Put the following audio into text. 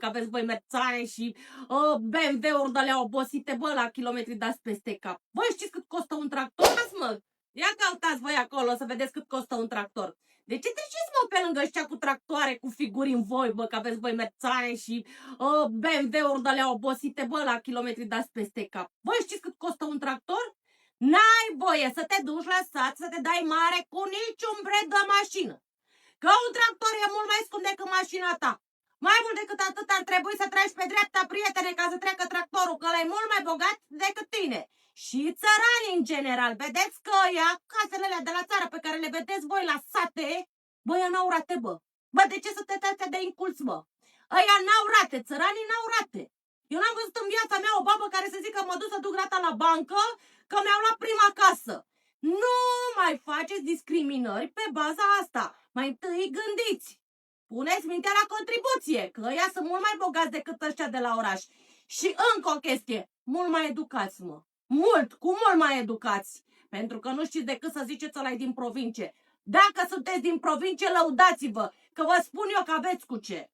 că aveți voi merțare și BMW-uri de-alea obosite, bă, la kilometri dați peste cap. Voi știți cât costă un tractor, mă? Ia căutați voi acolo să vedeți cât costă un tractor. De ce treceți, mă, pe lângă ăștia cu tractoare, cu figuri în voi, bă, că aveți voi merțare și BMW-uri de-alea obosite, bă, la kilometri dați peste cap. Voi știți cât costă un tractor? N-ai voie să te duci la sat, să te dai mare cu niciun brand de mașină. Că un tractor e mult mai scump decât mașina ta. Mai mult decât atât ar trebui să treci pe dreapta, prietene, ca să treacă tractorul, că ăla e mult mai bogat decât tine. Și țăranii în general, vedeți că ea, casele alea de la țară pe care le vedeți voi la sate, bă, ea n-au rate, bă. Bă, de ce să te trate de inculț, bă? Ăia n-au rate, țăranii n-au rate. Eu n-am văzut în viața mea o babă care să zică mă duc să duc rata la bancă, că mi-au luat prima casă. Nu mai faceți discriminări pe baza asta. Mai întâi gândiți. Puneți mintea la contribuție, că ăia sunt mult mai bogați decât ăștia de la oraș. Și încă o chestie, mult mai educați, mă. Mult, cu mult mai educați. Pentru că nu știți decât să ziceți ăla din provincie. Dacă sunteți din provincie, lăudați-vă, că vă spun eu că aveți cu ce.